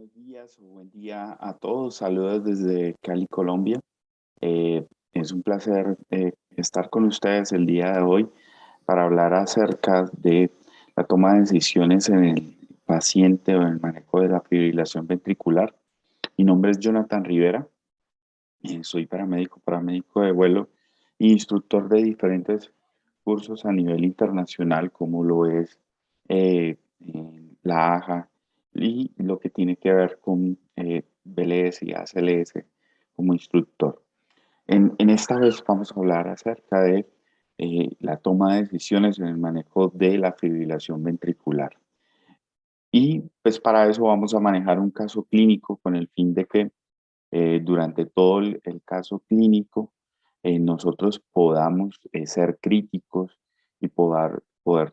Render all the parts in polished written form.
Buenos días o buen día a todos. Saludos desde Cali, Colombia. Es un placer estar con ustedes el día de hoy para hablar acerca de la toma de decisiones en el paciente o en el manejo de la fibrilación ventricular. Mi nombre es Jonathan Rivera. Soy paramédico de vuelo e instructor de diferentes cursos a nivel internacional, como lo es la AJA y lo que tiene que ver con BLS y ACLS como instructor. En esta vez vamos a hablar acerca de la toma de decisiones en el manejo de la fibrilación ventricular. Y pues para eso vamos a manejar un caso clínico con el fin de que durante todo el caso clínico nosotros podamos ser críticos y poder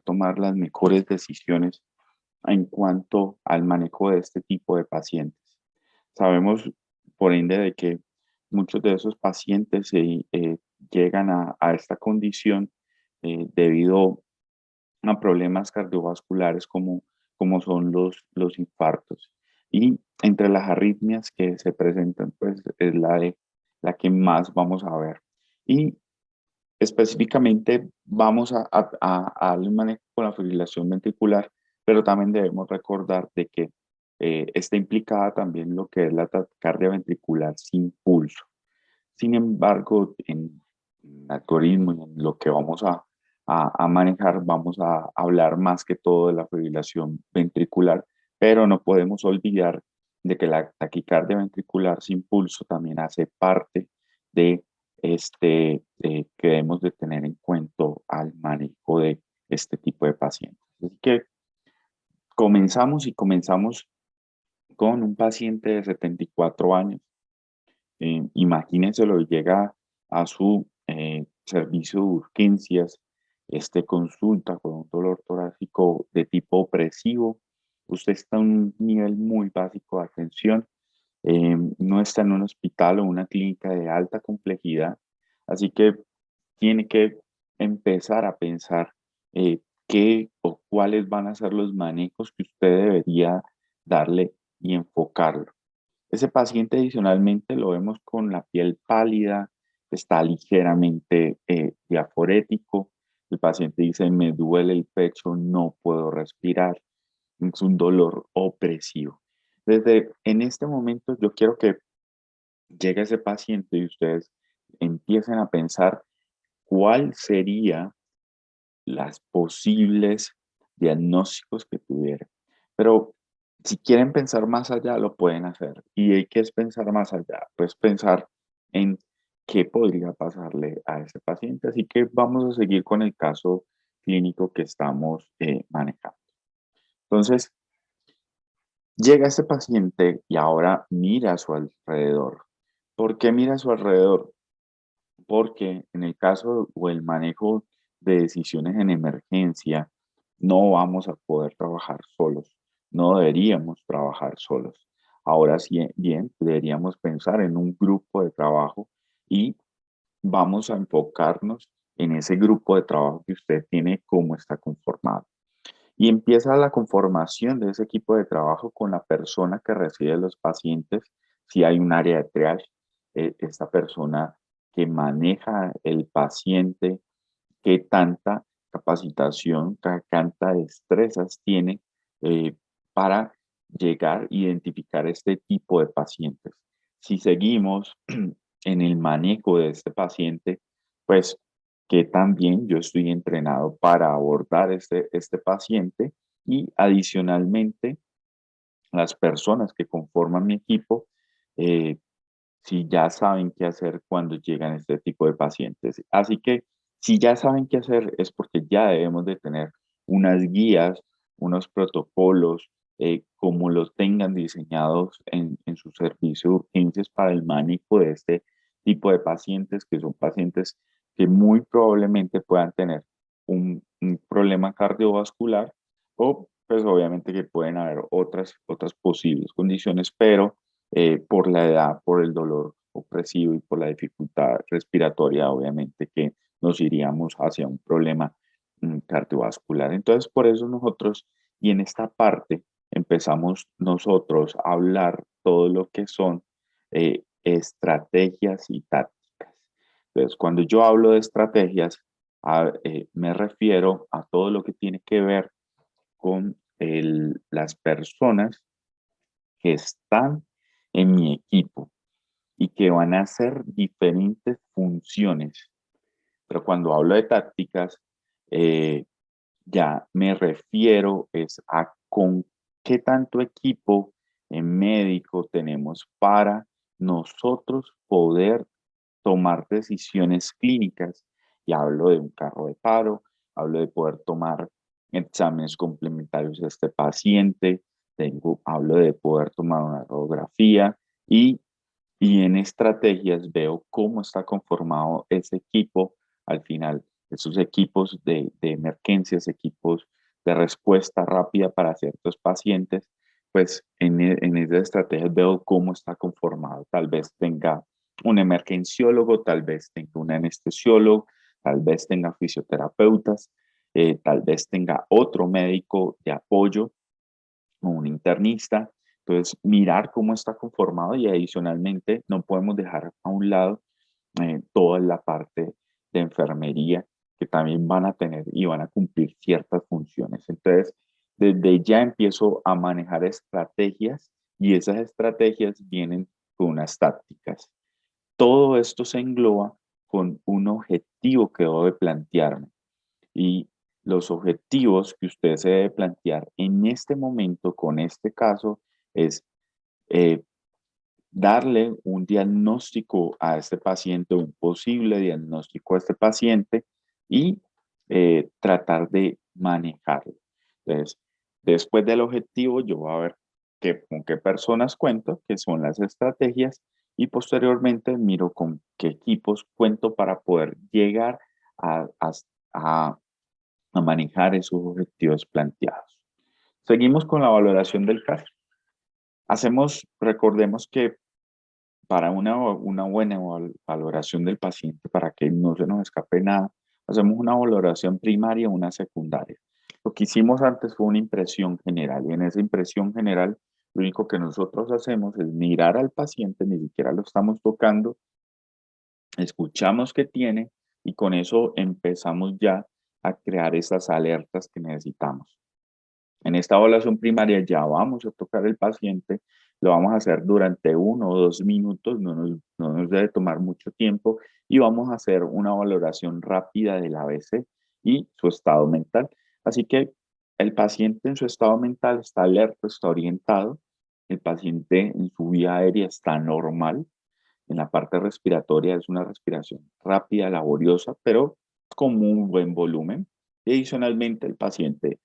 tomar las mejores decisiones en cuanto al manejo de este tipo de pacientes. Sabemos, por ende, de que muchos de esos pacientes llegan a esta condición debido a problemas cardiovasculares como son los infartos. Y entre las arritmias que se presentan, pues es la que más vamos a ver. Y específicamente vamos a darle un manejo con la fibrilación ventricular, pero también debemos recordar de que está implicada también lo que es la taquicardia ventricular sin pulso. Sin embargo, en el algoritmo y en lo que vamos a manejar, vamos a hablar más que todo de la fibrilación ventricular, pero no podemos olvidar de que la taquicardia ventricular sin pulso también hace parte de que debemos de tener en cuenta al manejo de este tipo de pacientes. Así que comenzamos con un paciente de 74 años. Imagínenselo, llega a su servicio de urgencias, consulta con un dolor torácico de tipo opresivo. Usted está en un nivel muy básico de atención, no está en un hospital o una clínica de alta complejidad, así que tiene que empezar a pensar qué o cuáles van a ser los manejos que usted debería darle y enfocarlo. Ese paciente adicionalmente lo vemos con la piel pálida, está ligeramente diaforético. El paciente dice, me duele el pecho, no puedo respirar. Es un dolor opresivo. Desde en este momento yo quiero que llegue ese paciente y ustedes empiecen a pensar cuál sería las posibles diagnósticos que tuviera. Pero si quieren pensar más allá, lo pueden hacer. ¿Y qué es pensar más allá? Pues pensar en qué podría pasarle a ese paciente. Así que vamos a seguir con el caso clínico que estamos manejando. Entonces, llega este paciente y ahora mira a su alrededor. ¿Por qué mira a su alrededor? Porque en el caso o el manejo de decisiones en emergencia, no vamos a poder trabajar solos, no deberíamos trabajar solos. Ahora sí, bien, deberíamos pensar en un grupo de trabajo y vamos a enfocarnos en ese grupo de trabajo que usted tiene, cómo está conformado. Y empieza la conformación de ese equipo de trabajo con la persona que recibe los pacientes. Si hay un área de triage, esta persona que maneja el paciente, qué tanta capacitación, qué tanta destrezas tiene para llegar a identificar este tipo de pacientes. Si seguimos en el manejo de este paciente, pues que también yo estoy entrenado para abordar este paciente y adicionalmente las personas que conforman mi equipo, eh, si ya saben qué hacer cuando llegan este tipo de pacientes. Así que si ya saben qué hacer es porque ya debemos de tener unas guías, unos protocolos, como los tengan diseñados en su servicio de urgencias para el manejo de este tipo de pacientes, que son pacientes que muy probablemente puedan tener un problema cardiovascular o pues obviamente que pueden haber otras posibles condiciones, pero por la edad, por el dolor opresivo y por la dificultad respiratoria, obviamente que nos iríamos hacia un problema cardiovascular. Entonces, por eso nosotros, y en esta parte, empezamos nosotros a hablar todo lo que son estrategias y tácticas. Entonces, cuando yo hablo de estrategias, me refiero a todo lo que tiene que ver con las personas que están en mi equipo y que van a hacer diferentes funciones. Pero cuando hablo de tácticas, eh, ya me refiero es a con qué tanto equipo médico tenemos para nosotros poder tomar decisiones clínicas. Y hablo de un carro de paro, hablo de poder tomar exámenes complementarios a este paciente, hablo de poder tomar una radiografía y en estrategias veo cómo está conformado ese equipo al final, esos equipos de emergencias, equipos de respuesta rápida para ciertos pacientes, pues en esas estrategias veo cómo está conformado. Tal vez tenga un emergenciólogo, tal vez tenga un anestesiólogo, tal vez tenga fisioterapeutas, tal vez tenga otro médico de apoyo o un internista. Entonces, mirar cómo está conformado y adicionalmente no podemos dejar a un lado toda la parte de enfermería que también van a tener y van a cumplir ciertas funciones. Entonces, desde ya empiezo a manejar estrategias y esas estrategias vienen con unas tácticas. Todo esto se engloba con un objetivo que debo de plantearme y los objetivos que usted se debe plantear en este momento con este caso es eh, darle un diagnóstico a este paciente, un posible diagnóstico a este paciente y tratar de manejarlo. Entonces, después del objetivo, yo voy a ver con qué personas cuento, qué son las estrategias y posteriormente miro con qué equipos cuento para poder llegar a, a, a a manejar esos objetivos planteados. Seguimos con la valoración del caso. Recordemos que para una buena valoración del paciente, para que no se nos escape nada, hacemos una valoración primaria y una secundaria. Lo que hicimos antes fue una impresión general y en esa impresión general lo único que nosotros hacemos es mirar al paciente, ni siquiera lo estamos tocando, escuchamos qué tiene y con eso empezamos ya a crear esas alertas que necesitamos. En esta evaluación primaria ya vamos a tocar el paciente, lo vamos a hacer durante 1 o 2 minutos, no nos debe tomar mucho tiempo y vamos a hacer una valoración rápida del ABC y su estado mental. Así que el paciente en su estado mental está alerta, está orientado, el paciente en su vía aérea está normal, en la parte respiratoria es una respiración rápida, laboriosa, pero con un buen volumen. Y adicionalmente el paciente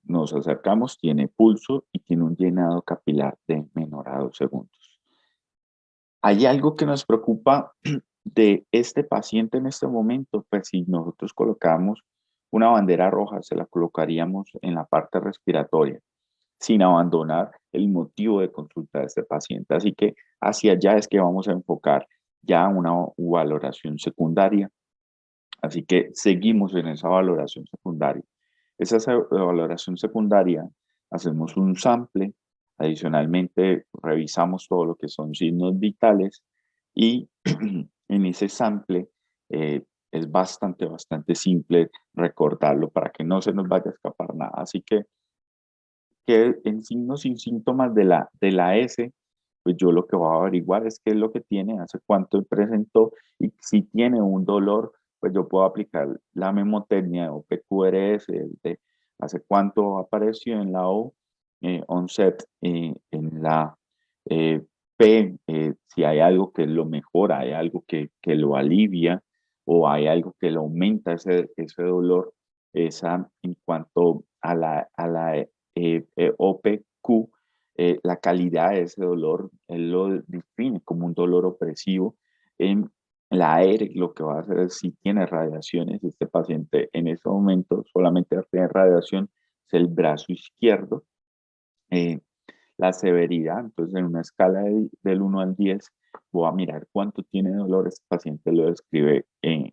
nos acercamos, tiene pulso y tiene un llenado capilar de menor a 2 segundos. ¿Hay algo que nos preocupa de este paciente en este momento? Pues si nosotros colocamos una bandera roja, se la colocaríamos en la parte respiratoria sin abandonar el motivo de consulta de este paciente. Así que hacia allá es que vamos a enfocar ya una valoración secundaria. Así que seguimos en esa valoración secundaria. Valoración secundaria, hacemos un sample, adicionalmente revisamos todo lo que son signos vitales y en ese sample es bastante simple recordarlo para que no se nos vaya a escapar nada. Así que en signos y síntomas de la S, pues yo lo que voy a averiguar es qué es lo que tiene, hace cuánto presentó y si tiene un dolor, pues yo puedo aplicar la memotecnia o PQRS, de hace cuánto apareció en la O, onset, en la P, si hay algo que lo mejora, hay algo que lo alivia o hay algo que lo aumenta ese dolor, esa en cuanto a la OPQ, la calidad de ese dolor, él lo define como un dolor opresivo. En la ERG lo que va a hacer es si tiene radiaciones, este paciente en ese momento solamente tiene radiación, es el brazo izquierdo. Eh, la severidad, entonces en una escala del 1 al 10, voy a mirar cuánto tiene dolor, este paciente lo describe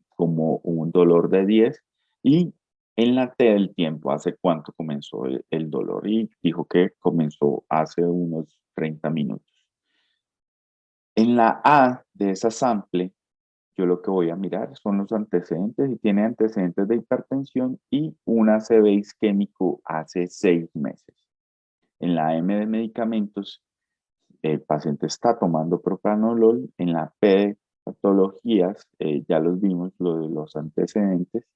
como un dolor de 10 y En la T del tiempo, ¿hace cuánto comenzó el dolor? Y dijo que comenzó hace unos 30 minutos. En la A de esa sample, yo lo que voy a mirar son los antecedentes y tiene antecedentes de hipertensión y un ACV isquémico hace 6 meses. En la M de medicamentos, el paciente está tomando propranolol. En la P de patologías, ya los vimos, lo de los antecedentes.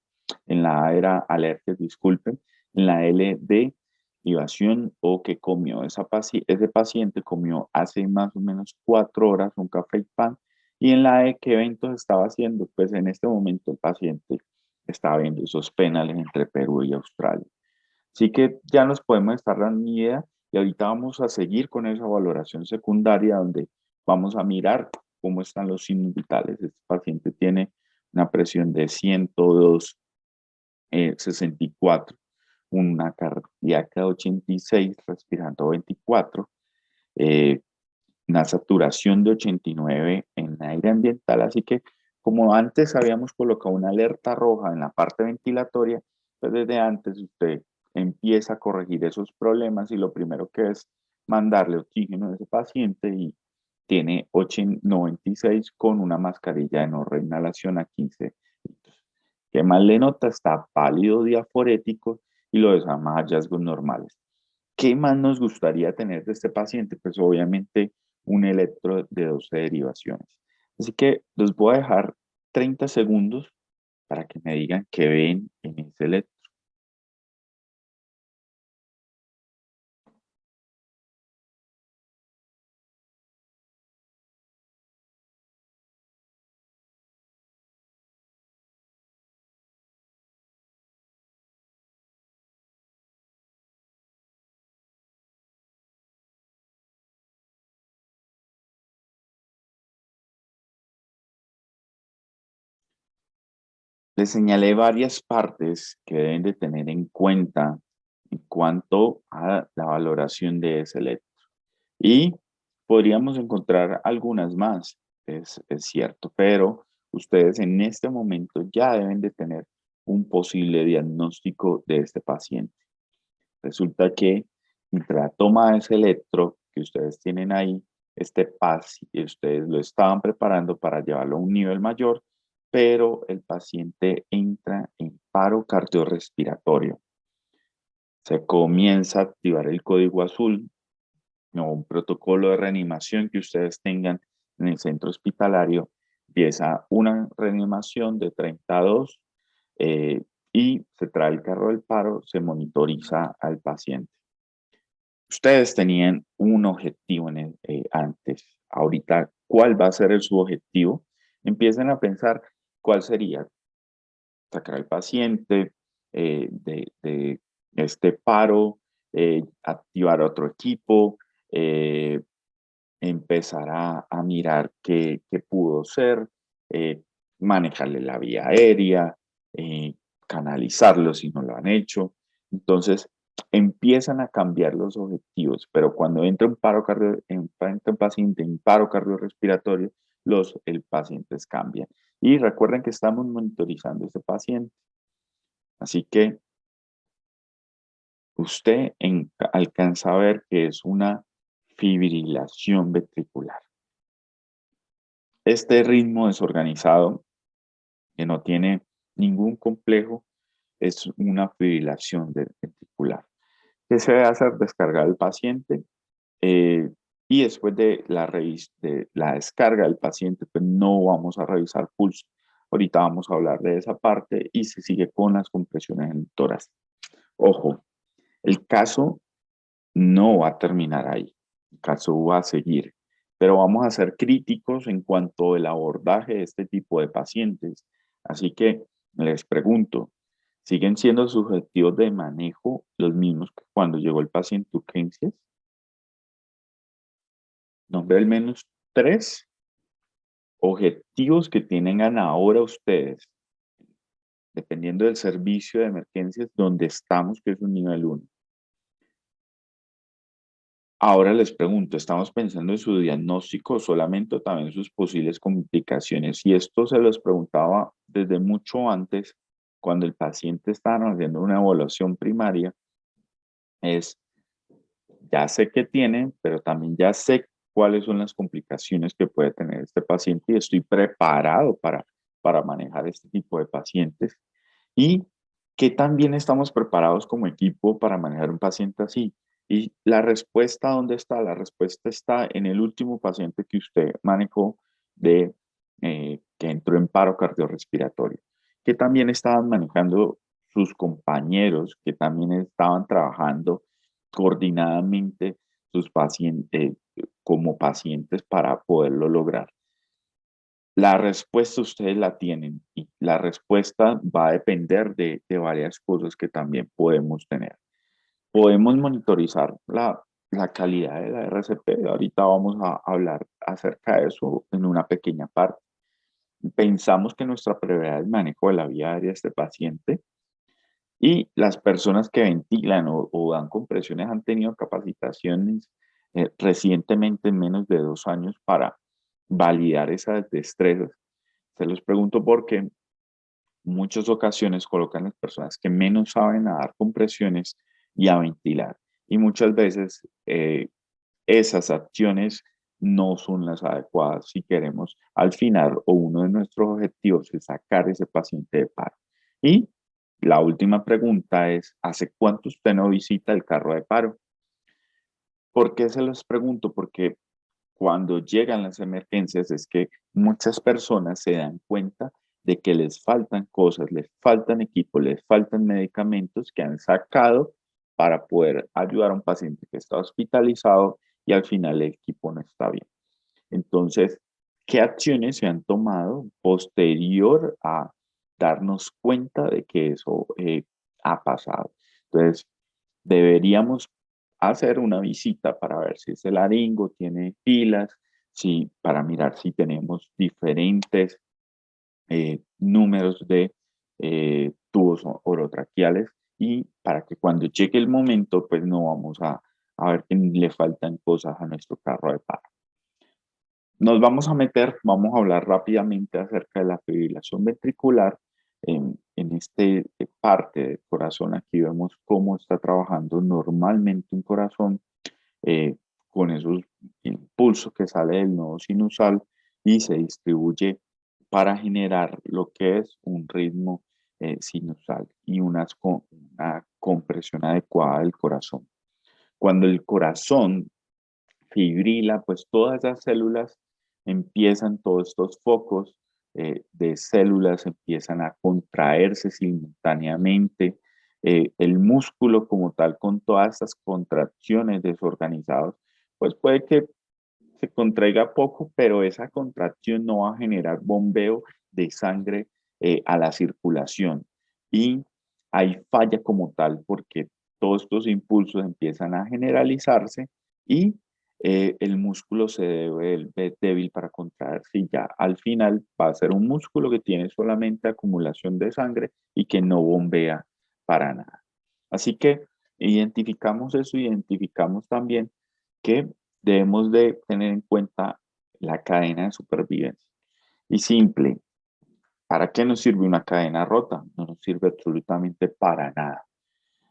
En la A era alergias, disculpen. En la L de libación o que comió. Ese paciente comió hace más o menos 4 horas un café y pan. Y en la E, ¿qué eventos estaba haciendo? Pues en este momento el paciente estaba viendo esos penales entre Perú y Australia. Así que ya nos podemos estar dando una idea y ahorita vamos a seguir con esa valoración secundaria donde vamos a mirar cómo están los signos vitales. Este paciente tiene una presión de 102, 64, una cardíaca de 86, respirando 24, eh, una saturación de 89 en aire ambiental. Así que como antes habíamos colocado una alerta roja en la parte ventilatoria, pues desde antes usted empieza a corregir esos problemas y lo primero que es mandarle oxígeno a ese paciente y tiene 96 con una mascarilla de no reinhalación a 15 litros. ¿Qué más le nota? Está pálido, diaforético y lo demás hallazgos normales. ¿Qué más nos gustaría tener de este paciente? Pues obviamente un electro de 12 derivaciones. Así que los voy a dejar 30 segundos para que me digan qué ven en ese electro. Les señalé varias partes que deben de tener en cuenta en cuanto a la valoración de ese electro. Y podríamos encontrar algunas más, es cierto, pero ustedes en este momento ya deben de tener un posible diagnóstico de este paciente. Resulta que entre la toma de ese electro que ustedes tienen ahí, este PAS, ustedes lo estaban preparando para llevarlo a un nivel mayor, pero el paciente entra en paro cardiorrespiratorio. Se comienza a activar el código azul, o un protocolo de reanimación que ustedes tengan en el centro hospitalario. Empieza una reanimación de 32 y se trae el carro del paro, se monitoriza al paciente. Ustedes tenían un objetivo antes. Ahorita, ¿cuál va a ser su objetivo? Empiecen a pensar cuál sería sacar al paciente de este paro, activar otro equipo, eh, empezar a mirar qué pudo ser, eh, manejarle la vía aérea, canalizarlo si no lo han hecho. Entonces, empiezan a cambiar los objetivos, pero cuando entra entra un paciente en paro cardiorrespiratorio, el pacientes cambian. Y recuerden que estamos monitorizando a ese paciente. Así que usted alcanza a ver que es una fibrilación ventricular. Este ritmo desorganizado, que no tiene ningún complejo, es una fibrilación ventricular. ¿Qué se debe hacer? Descargar al paciente y después de la descarga del paciente, pues no vamos a revisar pulso. Ahorita vamos a hablar de esa parte y se sigue con las compresiones en el tórax. Ojo, el caso no va a terminar ahí, el caso va a seguir, pero vamos a ser críticos en cuanto al abordaje de este tipo de pacientes. Así que les pregunto, ¿siguen siendo sus objetivos de manejo los mismos que cuando llegó el paciente a urgencias? Nombre al menos 3 objetivos que tienen ahora ustedes, dependiendo del servicio de emergencias donde estamos, que es un nivel 1. Ahora les pregunto, ¿estamos pensando en su diagnóstico solamente o también sus posibles complicaciones? Y esto se los preguntaba desde mucho antes cuando el paciente está haciendo una evaluación primaria es, ya sé qué tiene, pero también ya sé cuáles son las complicaciones que puede tener este paciente y estoy preparado para manejar este tipo de pacientes. Y que también estamos preparados como equipo para manejar un paciente así. Y la respuesta, ¿dónde está? La respuesta está en el último paciente que usted manejó de que entró en paro cardiorrespiratorio, que también estaban manejando sus compañeros, que también estaban trabajando coordinadamente sus pacientes como pacientes para poderlo lograr. La respuesta ustedes la tienen y la respuesta va a depender de varias cosas que también podemos tener. Podemos monitorizar la calidad de la RCP. Ahorita vamos a hablar acerca de eso en una pequeña parte. Pensamos que nuestra prioridad es manejo de la vía aérea de este paciente y las personas que ventilan o dan compresiones han tenido capacitaciones recientemente en menos de 2 años para validar esas destrezas. Se los pregunto porque en muchas ocasiones colocan las personas que menos saben a dar compresiones y a ventilar. Y muchas veces esas acciones no son las adecuadas si queremos al final o uno de nuestros objetivos es sacar ese paciente de paro. Y la última pregunta es, ¿hace cuánto usted no visita el carro de paro? ¿Por qué se los pregunto? Porque cuando llegan las emergencias es que muchas personas se dan cuenta de que les faltan cosas, les faltan equipos, les faltan medicamentos que han sacado para poder ayudar a un paciente que está hospitalizado y al final el equipo no está bien. Entonces, ¿qué acciones se han tomado posterior a darnos cuenta de que eso ha pasado? Entonces, deberíamos hacer una visita para ver si ese laringo tiene pilas, si, para mirar si tenemos diferentes números de tubos orotraqueales y para que cuando llegue el momento, pues no vamos a ver que le faltan cosas a nuestro carro de paro. Nos vamos a meter, vamos a hablar rápidamente acerca de la fibrilación ventricular. En este parte del corazón, aquí vemos cómo está trabajando normalmente un corazón eh, con esos impulsos que sale del nodo sinusal y se distribuye para generar lo que es un ritmo sinusal y una compresión adecuada del corazón. Cuando el corazón fibrila, pues todas las células empiezan, todos estos focos de células empiezan a contraerse simultáneamente. El músculo como tal, con todas estas contracciones desorganizadas, pues puede que se contraiga poco, pero esa contracción no va a generar bombeo de sangre a la circulación. Y hay falla como tal porque todos estos impulsos empiezan a generalizarse y el músculo se debe débil para contraerse y ya al final va a ser un músculo que tiene solamente acumulación de sangre y que no bombea para nada. Así que identificamos eso, identificamos también que debemos de tener en cuenta la cadena de supervivencia. Y simple, ¿para qué nos sirve una cadena rota? No nos sirve absolutamente para nada.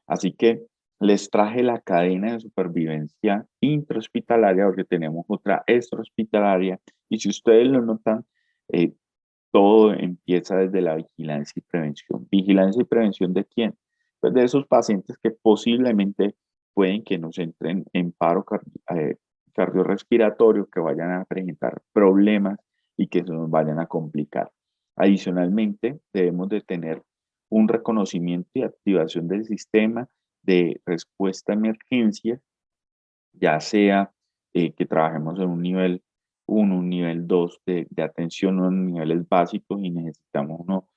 Así que les traje la cadena de supervivencia intrahospitalaria porque tenemos otra extrahospitalaria y si ustedes lo notan, eh, todo empieza desde la vigilancia y prevención. ¿Vigilancia y prevención de quién? Pues de esos pacientes que posiblemente pueden que nos entren en paro cardiorrespiratorio, que vayan a presentar problemas y que se nos vayan a complicar. Adicionalmente, debemos de tener un reconocimiento y activación del sistema de respuesta a emergencia, ya sea que trabajemos en un nivel 1, un nivel 2 de atención o en niveles básicos y necesitamos uno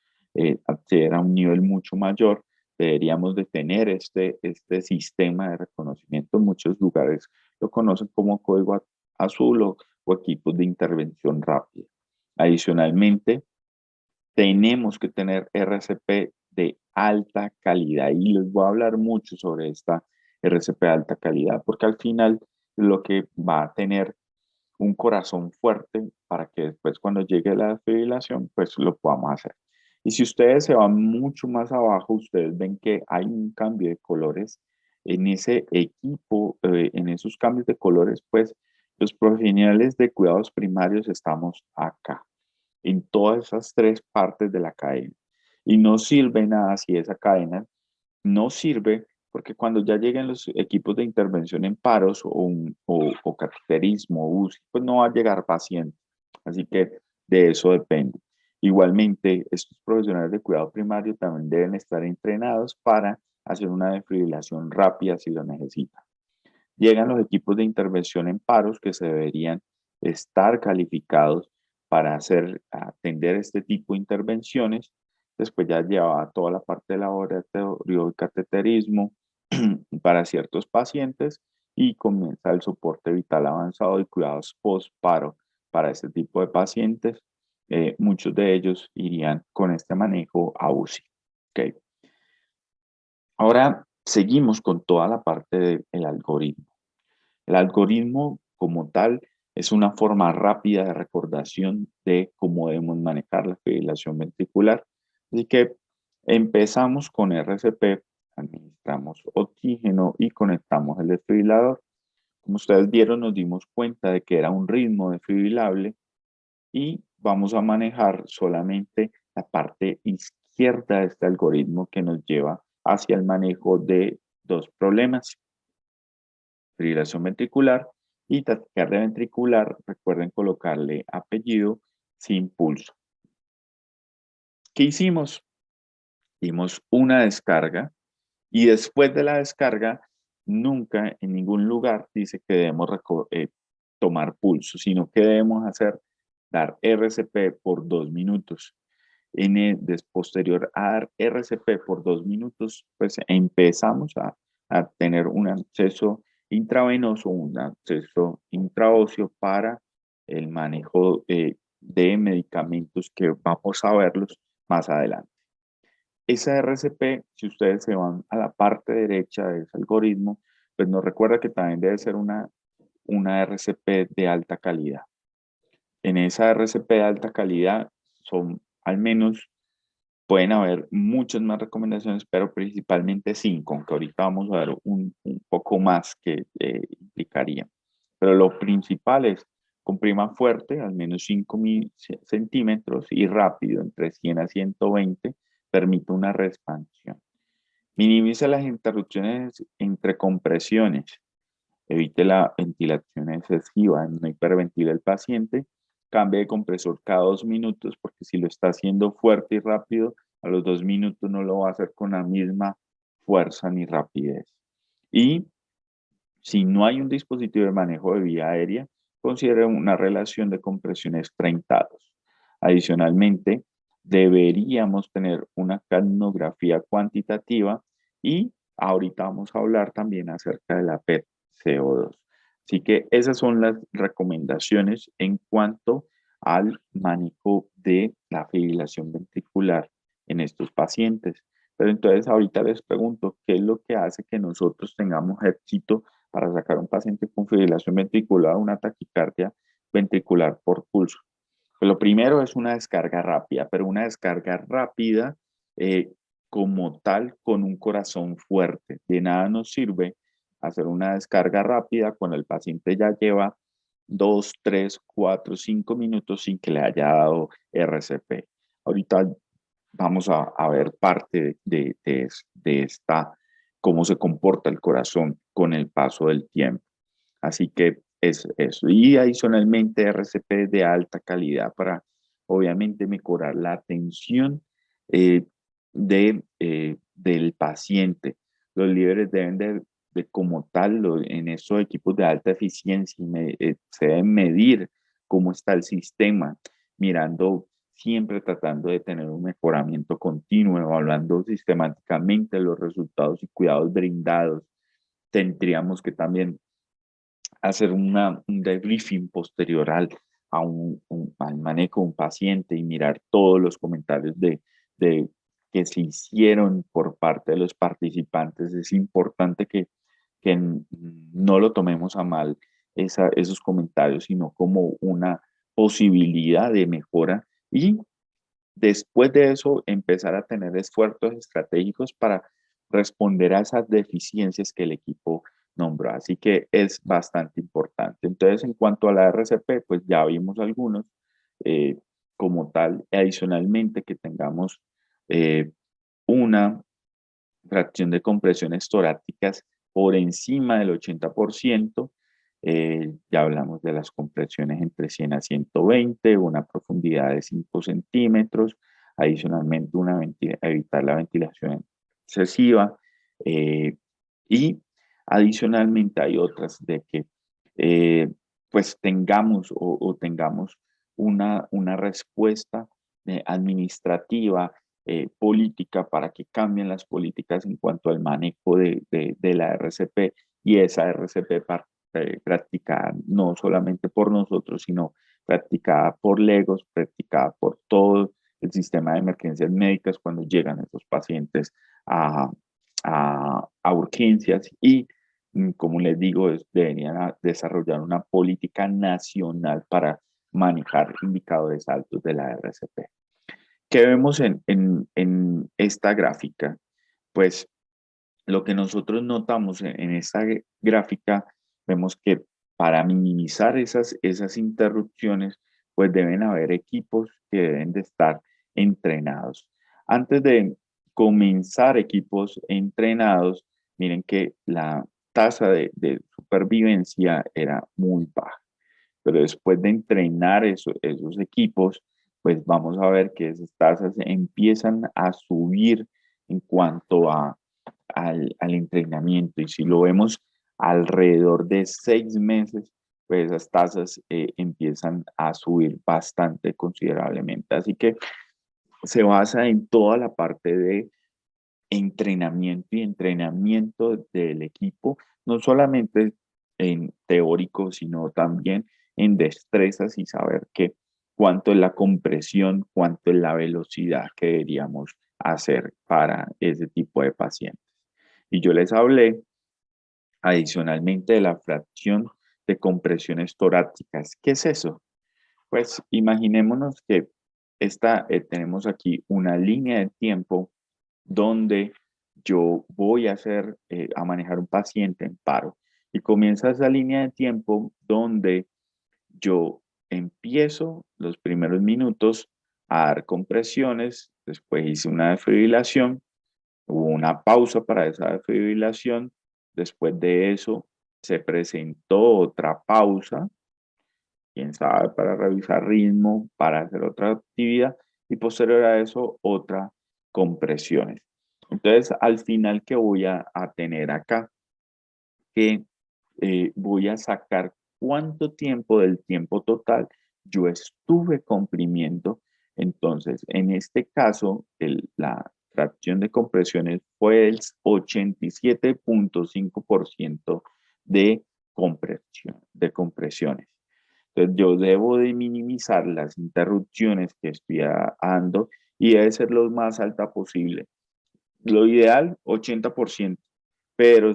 acceder a un nivel mucho mayor, deberíamos de tener este sistema de reconocimiento. En muchos lugares lo conocen como código azul o equipos de intervención rápida. Adicionalmente, tenemos que tener RCP de alta calidad y les voy a hablar mucho sobre esta RCP de alta calidad porque al final lo que va a tener un corazón fuerte para que después cuando llegue la desfibrilación pues lo podamos hacer. Y si ustedes se van mucho más abajo, ustedes ven que hay un cambio de colores en ese equipo, en esos cambios de colores, pues los profesionales de cuidados primarios estamos acá, en todas esas tres partes de la cadena. Y no sirve nada si esa cadena no sirve, porque cuando ya lleguen los equipos de intervención en paros o cateterismo, UCI, pues no va a llegar paciente. Así que de eso depende. Igualmente, estos profesionales de cuidado primario también deben estar entrenados para hacer una desfibrilación rápida si lo necesitan. Llegan los equipos de intervención en paros que se deberían estar calificados para atender este tipo de intervenciones. Después ya lleva toda la parte de laboratorio y cateterismo para ciertos pacientes y comienza el soporte vital avanzado y cuidados post-paro para este tipo de pacientes. Muchos de ellos irían con este manejo a UCI. Okay. Ahora seguimos con toda la parte del algoritmo. El algoritmo como tal es una forma rápida de recordación de cómo debemos manejar la fibrilación ventricular. Así que empezamos con RCP, administramos oxígeno y conectamos el desfibrilador. Como ustedes vieron, nos dimos cuenta de que era un ritmo desfibrilable y vamos a manejar solamente la parte izquierda de este algoritmo que nos lleva hacia el manejo de dos problemas: fibrilación ventricular y taquicardia ventricular. Recuerden colocarle apellido sin pulso. ¿Qué hicimos? Dimos una descarga y después de la descarga nunca en ningún lugar dice que debemos tomar pulso, sino que debemos dar RCP por 2 minutos. Posterior a dar RCP por 2 minutos, pues empezamos a tener un acceso intravenoso, un acceso intraóseo para el manejo de medicamentos que vamos a verlos más adelante. Esa RCP, si ustedes se van a la parte derecha de ese algoritmo, pues nos recuerda que también debe ser una RCP de alta calidad. En esa RCP de alta calidad son al menos, pueden haber muchas más recomendaciones, pero principalmente 5, aunque ahorita vamos a ver un poco más que implicaría. Pero lo principal es comprima fuerte, al menos 5 centímetros, y rápido, entre 100 a 120, permite una reexpansión. Minimiza las interrupciones entre compresiones, evite la ventilación excesiva, no hiperventila el paciente, cambie de compresor cada 2 minutos, porque si lo está haciendo fuerte y rápido, a los 2 minutos no lo va a hacer con la misma fuerza ni rapidez. Y si no hay un dispositivo de manejo de vía aérea, considere una relación de compresión extraintados. Adicionalmente, deberíamos tener una capnografía cuantitativa y ahorita vamos a hablar también acerca de la PET-CO2. Así que esas son las recomendaciones en cuanto al manejo de la fibrilación ventricular en estos pacientes. Pero entonces ahorita les pregunto, ¿qué es lo que hace que nosotros tengamos éxito para sacar a un paciente con fibrilación ventricular, una taquicardia ventricular por pulso? Pues lo primero es una descarga rápida, pero una descarga rápida como tal con un corazón fuerte. De nada nos sirve hacer una descarga rápida cuando el paciente ya lleva 2, 3, 4, 5 minutos sin que le haya dado RCP. Ahorita vamos a ver parte de esta, cómo se comporta el corazón con el paso del tiempo. Así que es eso. Y adicionalmente RCP de alta calidad para obviamente mejorar la atención del paciente. Los líderes deben de como tal, en esos equipos de alta eficiencia, se deben medir cómo está el sistema, mirando, siempre tratando de tener un mejoramiento continuo, evaluando sistemáticamente los resultados y cuidados brindados. Tendríamos que también hacer un debriefing posterior al manejo de un paciente y mirar todos los comentarios de que se hicieron por parte de los participantes. Es importante que no lo tomemos a mal esos comentarios, sino como una posibilidad de mejora y Después de eso, empezar a tener esfuerzos estratégicos para responder a esas deficiencias que el equipo nombró. Así que es bastante importante. Entonces, en cuanto a la RCP, pues ya vimos algunos eh, como tal. Adicionalmente, que tengamos eh, una fracción de compresiones torácicas por encima del 80%. Ya hablamos de las compresiones entre 100 a 120, una profundidad de 5 centímetros, adicionalmente evitar la ventilación excesiva y adicionalmente hay otras de que pues tengamos tengamos una respuesta administrativa política para que cambien las políticas en cuanto al manejo de la RCP y esa RCP practicada no solamente por nosotros, sino practicada por Legos, practicada por todo el sistema de emergencias médicas cuando llegan estos pacientes a, a urgencias y, como les digo, deberían desarrollar una política nacional para manejar indicadores altos de la RCP. ¿Qué vemos en esta gráfica? Pues lo que nosotros notamos en esta gráfica, vemos que para minimizar esas interrupciones, pues deben haber equipos que deben de estar entrenados. Antes de comenzar equipos entrenados, miren que la tasa de supervivencia era muy baja, pero después de entrenar esos equipos, pues vamos a ver que esas tasas empiezan a subir en cuanto al entrenamiento. Y si lo vemos alrededor de 6 meses, pues esas tasas empiezan a subir bastante considerablemente. Así que se basa en toda la parte de entrenamiento y entrenamiento del equipo, no solamente en teórico, sino también en destrezas y saber que cuánto es la compresión, cuánto es la velocidad que deberíamos hacer para ese tipo de pacientes. Y yo les hablé adicionalmente de la fracción de compresiones torácicas. ¿Qué es eso? Pues imaginémonos que tenemos aquí una línea de tiempo donde yo voy a manejar un paciente en paro. Y comienza esa línea de tiempo donde yo empiezo los primeros minutos a dar compresiones, después hice una desfibrilación, hubo una pausa para esa desfibrilación, después de eso se presentó otra pausa, quién sabe, para revisar ritmo, para hacer otra actividad y posterior a eso otra compresiones. Entonces, al final, ¿qué voy a tener acá? Que voy a sacar cuánto tiempo del tiempo total yo estuve comprimiendo. Entonces, en este caso, la fracción de compresiones fue el 87.5% de compresiones. Entonces, yo debo de minimizar las interrupciones que estoy dando y debe ser lo más alta posible. Lo ideal, 80%, pero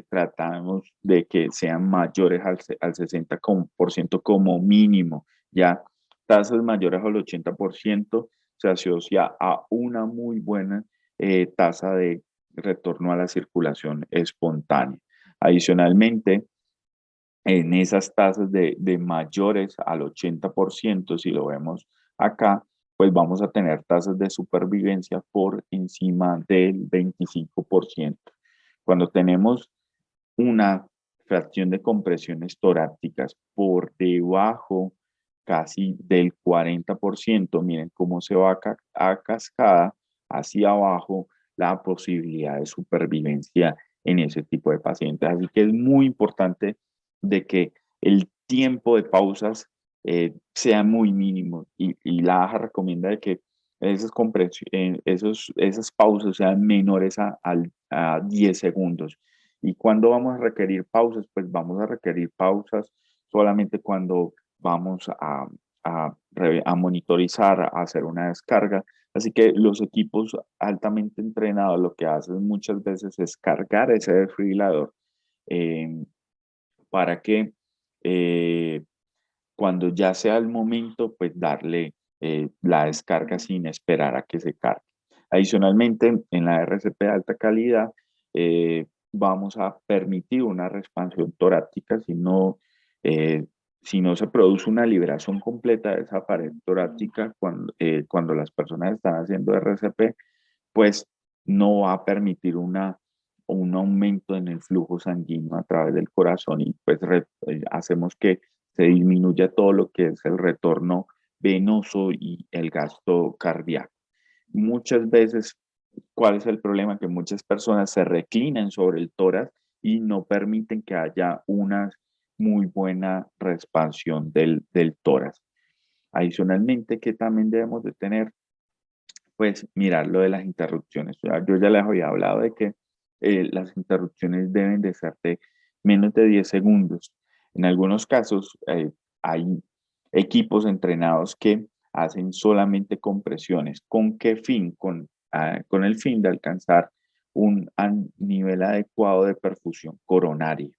tratamos de que sean mayores al 60% como mínimo. Ya tasas mayores al 80% se asocia a una muy buena tasa de retorno a la circulación espontánea. Adicionalmente, en esas tasas de mayores al 80%, si lo vemos acá, pues vamos a tener tasas de supervivencia por encima del 25%. Cuando tenemos una fracción de compresiones torácicas por debajo casi del 40%, miren cómo se va a cascada hacia abajo la posibilidad de supervivencia en ese tipo de pacientes. Así que es muy importante de que el tiempo de pausas sea muy mínimo y la AJA recomienda de que esas pausas sean menores a 10 segundos. ¿Y cuándo vamos a requerir pausas? Pues vamos a requerir pausas solamente cuando vamos a monitorizar, a hacer una descarga. Así que los equipos altamente entrenados lo que hacen muchas veces es cargar ese desfibrilador eh, para que cuando ya sea el momento, pues darle la descarga sin esperar a que se cargue. Adicionalmente, en la RCP de alta calidad, vamos a permitir una expansión torácica eh, si no se produce una liberación completa de esa pared torácica cuando las personas están haciendo RCP, pues no va a permitir un aumento en el flujo sanguíneo a través del corazón y pues hacemos que se disminuya todo lo que es el retorno venoso y el gasto cardíaco. Muchas veces, ¿cuál es el problema? Que muchas personas se reclinan sobre el tórax y no permiten que haya una muy buena expansión del tórax. Adicionalmente, que también debemos de tener, pues mirar lo de las interrupciones. Yo ya les había hablado de que las interrupciones deben de ser de menos de 10 segundos. En algunos casos hay equipos entrenados que hacen solamente compresiones. ¿Con qué fin? Con el fin de alcanzar un nivel adecuado de perfusión coronaria.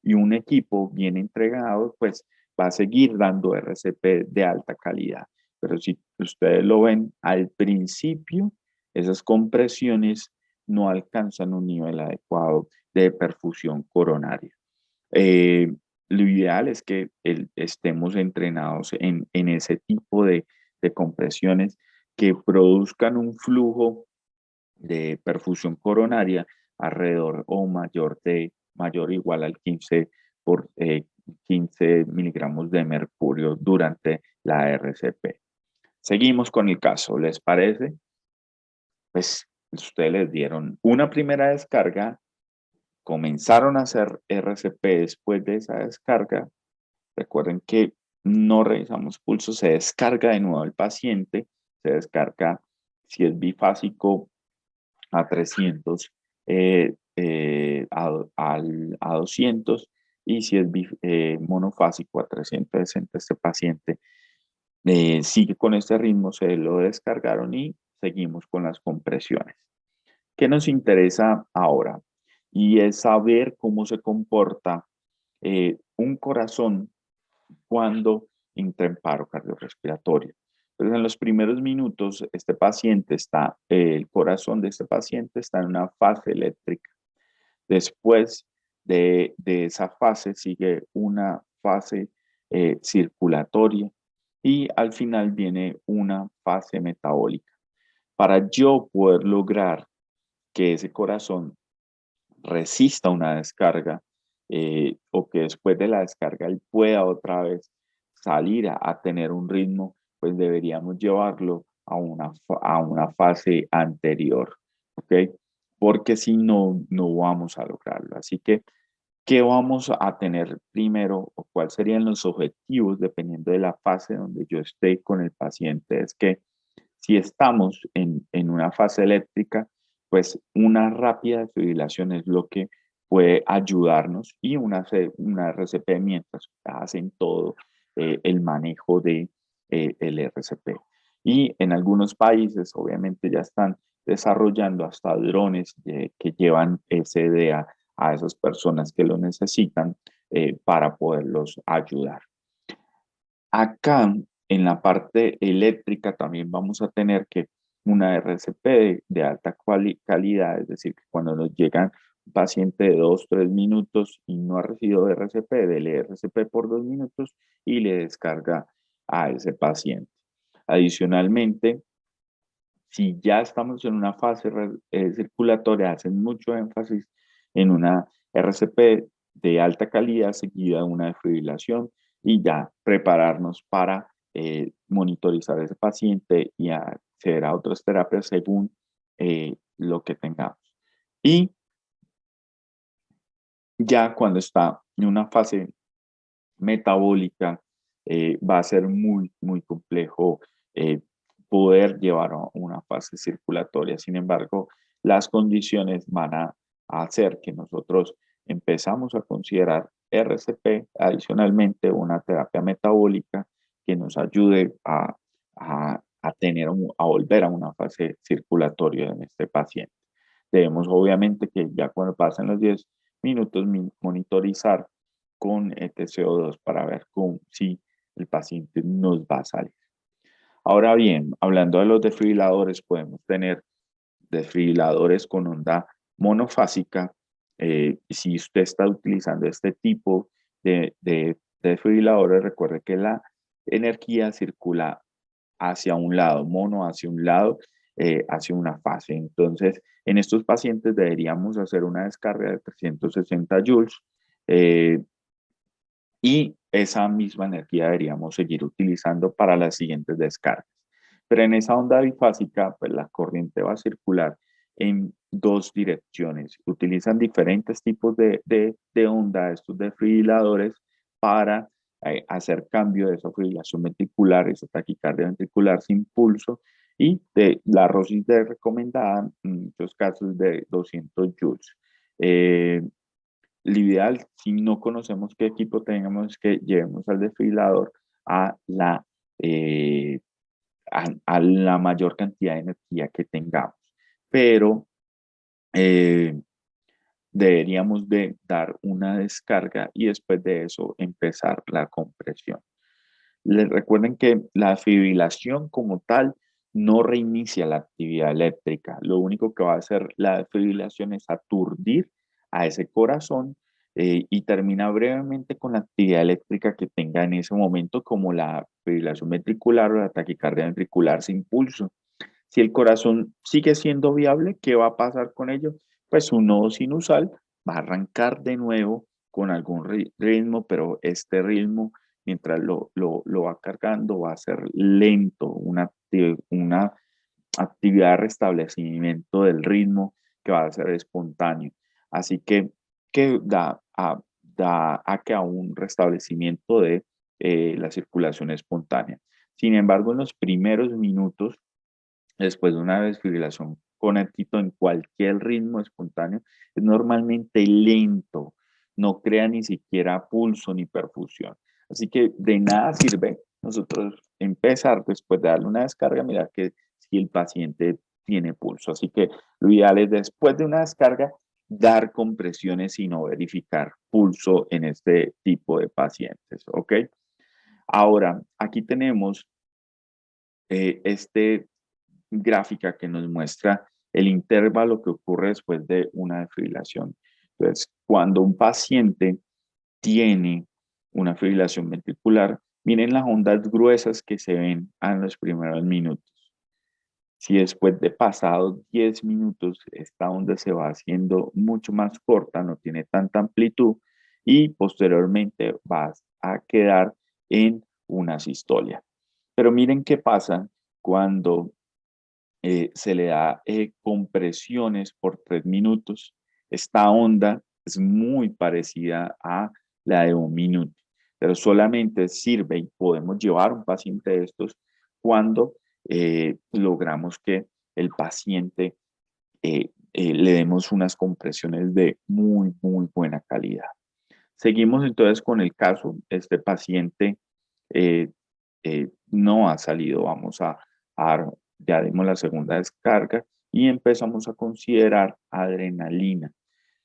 Y un equipo bien entregado, pues va a seguir dando RCP de alta calidad. Pero si ustedes lo ven al principio, esas compresiones no alcanzan un nivel adecuado de perfusión coronaria. Eh, lo ideal es que estemos entrenados en ese tipo de compresiones que produzcan un flujo de perfusión coronaria alrededor o mayor o igual al 15 miligramos de mercurio durante la RCP. Seguimos con el caso, ¿les parece? Pues ustedes les dieron una primera descarga, comenzaron a hacer RCP después de esa descarga. Recuerden que no revisamos pulso, se descarga de nuevo el paciente, se descarga si es bifásico a 300, a 200 y si es monofásico a 360 este paciente sigue con este ritmo, se lo descargaron y seguimos con las compresiones. ¿Qué nos interesa ahora? Y es saber cómo se comporta un corazón cuando entra en paro cardiorrespiratorio. Entonces, en los primeros minutos, el corazón de este paciente está en una fase eléctrica. Después de esa fase sigue una fase circulatoria y al final viene una fase metabólica. Para yo poder lograr que ese corazón resista una descarga o que después de la descarga él pueda otra vez salir a tener un ritmo, pues deberíamos llevarlo a una fase anterior, ¿ok? Porque si no, no vamos a lograrlo. Así que, ¿qué vamos a tener primero o cuáles serían los objetivos dependiendo de la fase donde yo esté con el paciente? Es que si estamos en una fase eléctrica, pues una rápida desfibrilación es lo que puede ayudarnos y una RCP mientras hacen todo el manejo de el RCP. Y en algunos países obviamente ya están desarrollando hasta drones que llevan SDA a esas personas que lo necesitan para poderlos ayudar. Acá en la parte eléctrica también vamos a tener que una RCP de alta calidad, es decir, que cuando nos llega un paciente de 2, 3 minutos y no ha recibido RCP, dele RCP por 2 minutos y le descarga a ese paciente. Adicionalmente, si ya estamos en una fase circulatoria, hacen mucho énfasis en una RCP de alta calidad seguida de una defibrilación y ya prepararnos para monitorizar a ese paciente y acceder a otras terapias según lo que tengamos. Y ya cuando está en una fase metabólica, va a ser muy, muy complejo eh, poder llevar a una fase circulatoria. Sin embargo, las condiciones van a hacer que nosotros empezamos a considerar RCP, adicionalmente una terapia metabólica que nos ayude a volver a una fase circulatoria en este paciente. Debemos obviamente que ya cuando pasen los 10 minutos monitorizar con TCO2 para ver si el paciente nos va a salir. Ahora bien, hablando de los desfibriladores, podemos tener desfibriladores con onda monofásica. Si usted está utilizando este tipo de desfibriladores, recuerde que la energía circula hacia un lado, mono hacia un lado, hacia una fase. Entonces, en estos pacientes deberíamos hacer una descarga de 360 joules eh, y esa misma energía deberíamos seguir utilizando para las siguientes descargas. Pero en esa onda bifásica, pues la corriente va a circular en dos direcciones. Utilizan diferentes tipos de onda, estos desfibriladores, para hacer cambio de esa fibrilación ventricular, esa taquicardia ventricular sin pulso, y de la dosis de recomendada, en muchos casos, de 200 joules. Lo ideal, si no conocemos qué equipo tengamos, es que llevemos al desfibrilador a eh, a la mayor cantidad de energía que tengamos. Pero eh, deberíamos de dar una descarga y después de eso empezar la compresión. Les recuerden que la fibrilación como tal no reinicia la actividad eléctrica. Lo único que va a hacer la fibrilación es aturdir a ese corazón y termina brevemente con la actividad eléctrica que tenga en ese momento, como la fibrilación ventricular o la taquicardia ventricular sin pulso. Si el corazón sigue siendo viable, ¿qué va a pasar con ello? Pues su nodo sinusal va a arrancar de nuevo con algún ritmo, pero este ritmo, mientras lo va cargando, va a ser lento, una actividad de restablecimiento del ritmo que va a ser espontáneo. Así que da que a un restablecimiento de la circulación espontánea. Sin embargo, en los primeros minutos, después de una desfibrilación con éxito en cualquier ritmo espontáneo, es normalmente lento, no crea ni siquiera pulso ni perfusión. Así que de nada sirve nosotros empezar después de darle una descarga, mirar que si el paciente tiene pulso. Así que lo ideal es después de una descarga dar compresiones y no verificar pulso en este tipo de pacientes, ¿ok? Ahora, aquí tenemos este gráfica que nos muestra el intervalo que ocurre después de una desfibrilación. Entonces, cuando un paciente tiene una fibrilación ventricular, miren las ondas gruesas que se ven en los primeros minutos. Si después de pasados 10 minutos esta onda se va haciendo mucho más corta, no tiene tanta amplitud y posteriormente va a quedar en una sistolia. Pero miren qué pasa cuando se le da compresiones por 3 minutos. Esta onda es muy parecida a la de un minuto, pero solamente sirve y podemos llevar un paciente de estos cuando logramos que el paciente le demos unas compresiones de muy, muy buena calidad. Seguimos entonces con el caso. Este paciente eh, no ha salido, ya dimos la segunda descarga y empezamos a considerar adrenalina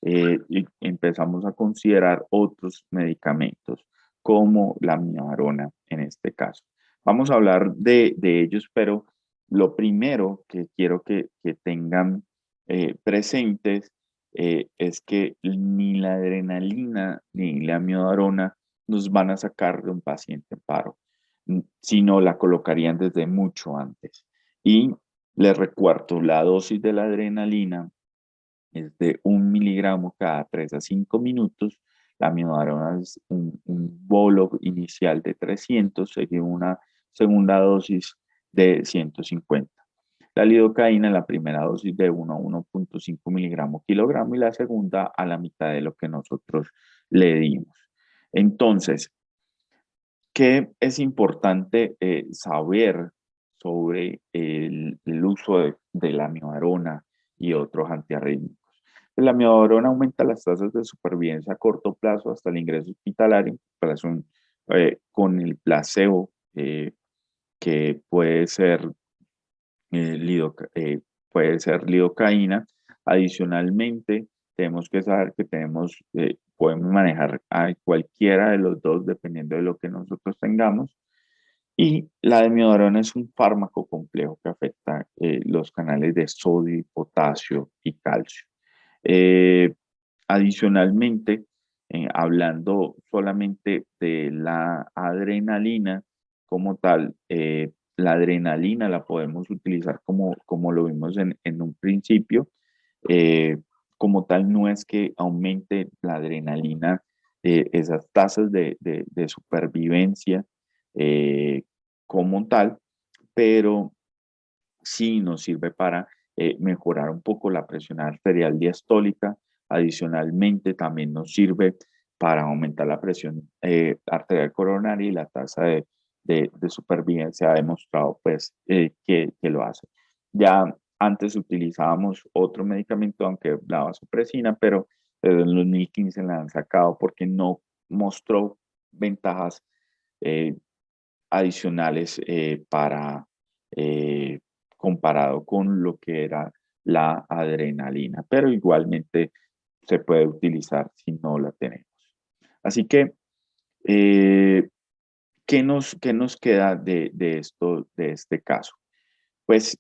y empezamos a considerar otros medicamentos como la miodarona en este caso. Vamos a hablar de ellos, pero lo primero que quiero que tengan presentes es que ni la adrenalina ni la miodarona nos van a sacar de un paciente en paro, sino la colocarían desde mucho antes. Y les recuerdo, la dosis de la adrenalina es de 1 miligramo cada 3 a 5 minutos. La miodarona es un bolo inicial de 300, seguido una segunda dosis de 150. La lidocaína, la primera dosis de 1 a 1,5 miligramos kilogramo y la segunda a la mitad de lo que nosotros le dimos. Entonces, ¿qué es importante saber sobre el uso de la miodarona y otros antiarrítmicos? La miodarona aumenta las tasas de supervivencia a corto plazo hasta el ingreso hospitalario en comparación con el placebo, que puede ser lidocaína. Adicionalmente, tenemos que saber que podemos manejar a cualquiera de los dos dependiendo de lo que nosotros tengamos. Y la amiodarona es un fármaco complejo que afecta los canales de sodio, potasio y calcio. Eh, Adicionalmente, hablando solamente de la adrenalina como tal, la adrenalina la podemos utilizar como lo vimos en un principio. eh, Como tal, no es que aumente la adrenalina, esas tasas de supervivencia eh, como tal, pero sí nos sirve para mejorar un poco la presión arterial diastólica. Adicionalmente, también nos sirve para aumentar la presión arterial coronaria y la tasa de supervivencia ha demostrado pues, que lo hace. Ya antes utilizábamos otro medicamento, aunque la vasopresina, pero desde el 2015 la han sacado porque no mostró ventajas eh, adicionales para eh, comparado con lo que era la adrenalina, pero igualmente se puede utilizar si no la tenemos. Así que, eh, qué nos queda de esto, de este caso? Pues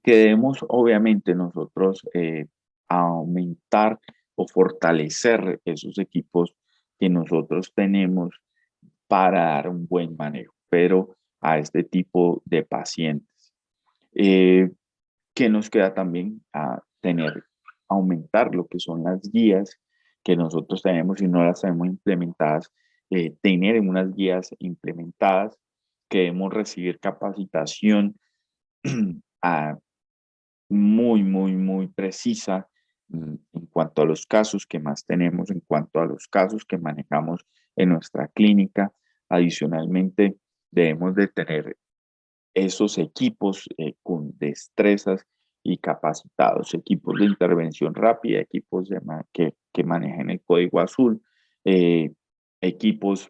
que debemos, obviamente, nosotros aumentar o fortalecer esos equipos que nosotros tenemos para dar un buen manejo, pero a este tipo de pacientes. Eh, ¿Qué nos queda también? A tener, aumentar lo que son las guías que nosotros tenemos y no las tenemos implementadas, tener unas guías implementadas, que debemos recibir capacitación a muy precisa en cuanto a los casos que más tenemos, en cuanto a los casos que manejamos en nuestra clínica. Adicionalmente, debemos de tener esos equipos con destrezas y capacitados, equipos de intervención rápida, equipos que manejen el código azul, eh, equipos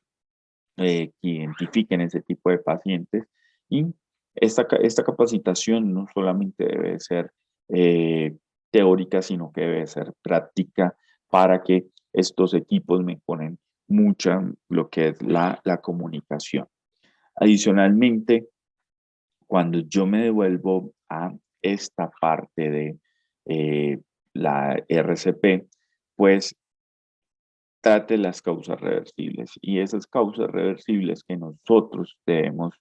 que identifiquen ese tipo de pacientes. Y esta capacitación no solamente debe ser eh, teórica, sino que debe ser práctica para que estos equipos mejoren mucho lo que es la comunicación. Adicionalmente, cuando yo me devuelvo a esta parte de la RCP, pues trate las causas reversibles. Y esas causas reversibles que nosotros debemos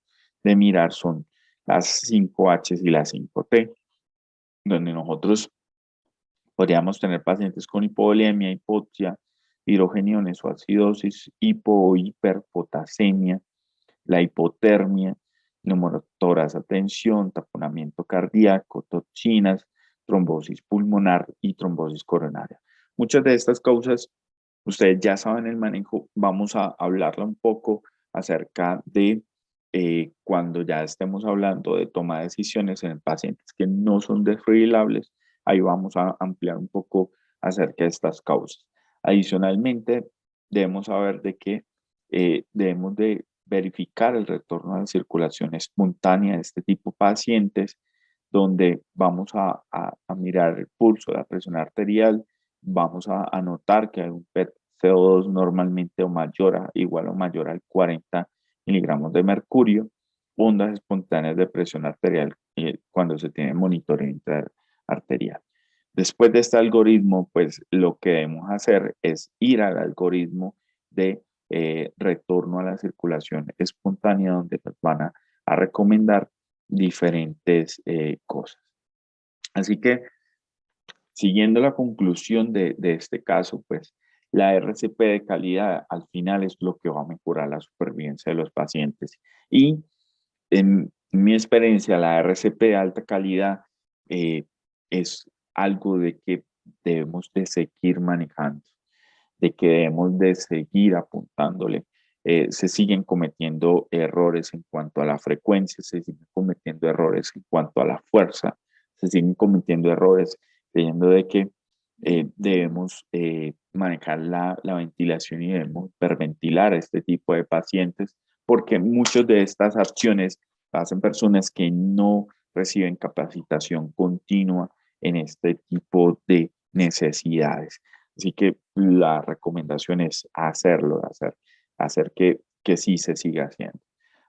de mirar son las 5H y las 5T, donde nosotros podríamos tener pacientes con hipovolemia, hipoxia, hidrogeniones o acidosis, hipo o hiperpotasemia, la hipotermia, neumotórax, tensión, taponamiento cardíaco, toxinas, trombosis pulmonar y trombosis coronaria. Muchas de estas causas, ustedes ya saben el manejo, vamos a hablarla un poco acerca de cuando ya estemos hablando de toma de decisiones en pacientes que no son desfibrilables, ahí vamos a ampliar un poco acerca de estas causas. Adicionalmente, debemos saber de que debemos de verificar el retorno a la circulación espontánea de este tipo de pacientes, donde vamos a mirar el pulso, la presión arterial, vamos a notar que hay un PET CO2 normalmente o mayor igual o mayor al 40 miligramos de mercurio, ondas espontáneas de presión arterial cuando se tiene monitoreo arterial. Después de este algoritmo, pues lo que debemos hacer es ir al algoritmo de retorno a la circulación espontánea, donde nos van a recomendar diferentes cosas. Así que, siguiendo la conclusión de este caso, pues la RCP de calidad al final es lo que va a mejorar la supervivencia de los pacientes. Y en mi experiencia, la RCP de alta calidad es algo de que debemos de seguir manejando, de que debemos de seguir apuntándole. Se siguen cometiendo errores en cuanto a la frecuencia, se siguen cometiendo errores en cuanto a la fuerza, se siguen cometiendo errores creyendo de que debemos manejar la ventilación y debemos hiperventilar a este tipo de pacientes, porque muchas de estas acciones hacen personas que no reciben capacitación continua en este tipo de necesidades. Así que la recomendación es hacerlo, hacer que sí se siga haciendo.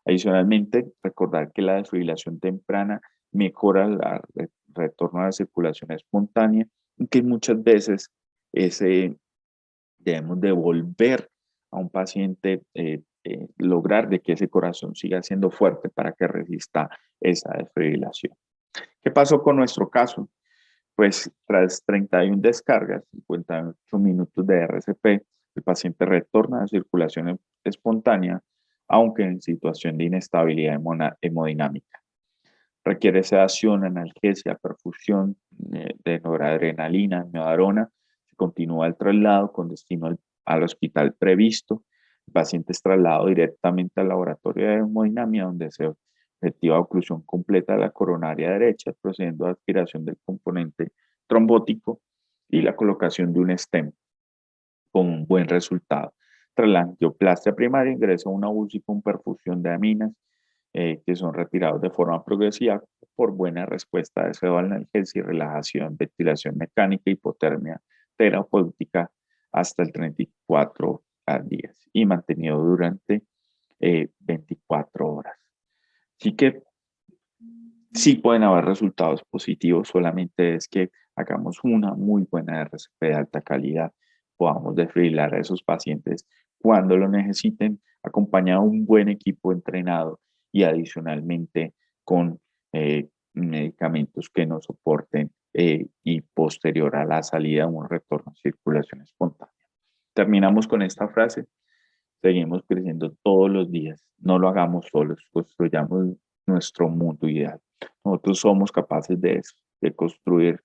Adicionalmente, recordar que la desfibrilación temprana mejora el retorno a la circulación espontánea y que muchas veces debemos devolver a un paciente, lograr de que ese corazón siga siendo fuerte para que resista esa desfibrilación. ¿Qué pasó con nuestro caso? Pues tras 31 descargas, 58 minutos de RCP, el paciente retorna a circulación espontánea, aunque en situación de inestabilidad hemodinámica. Requiere sedación, analgesia, perfusión de noradrenalina, miodarona. Se continúa el traslado con destino al hospital previsto. El paciente es trasladado directamente al laboratorio de hemodinamia, donde se efectiva oclusión completa de la coronaria derecha, procediendo a aspiración del componente trombótico y la colocación de un stent con un buen resultado. Tras la angioplastia primaria ingresa una UCI con perfusión de aminas que son retirados de forma progresiva por buena respuesta de pseudoanalgesia y relajación, ventilación mecánica, hipotermia terapéutica hasta el 34 días y mantenido durante 24 horas. Así que sí pueden haber resultados positivos, solamente es que hagamos una muy buena RCP de alta calidad, podamos desfibrilar a esos pacientes cuando lo necesiten, acompañado de un buen equipo entrenado y adicionalmente con medicamentos que nos soporten y posterior a la salida un retorno a circulación espontánea. Terminamos con esta frase: seguimos creciendo todos los días, no lo hagamos solos, construyamos nuestro mundo ideal. Nosotros somos capaces de eso, de construir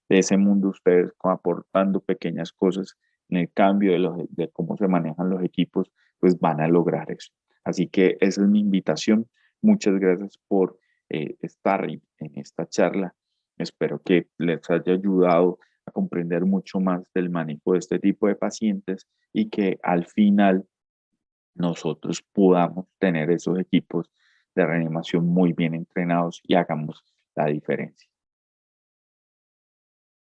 ese mundo ustedes aportando pequeñas cosas en el cambio de cómo se manejan los equipos, pues van a lograr eso. Así que esa es mi invitación. Muchas gracias por estar en esta charla. Espero que les haya ayudado a comprender mucho más del manejo de este tipo de pacientes y que al final nosotros podamos tener esos equipos de reanimación muy bien entrenados y hagamos la diferencia.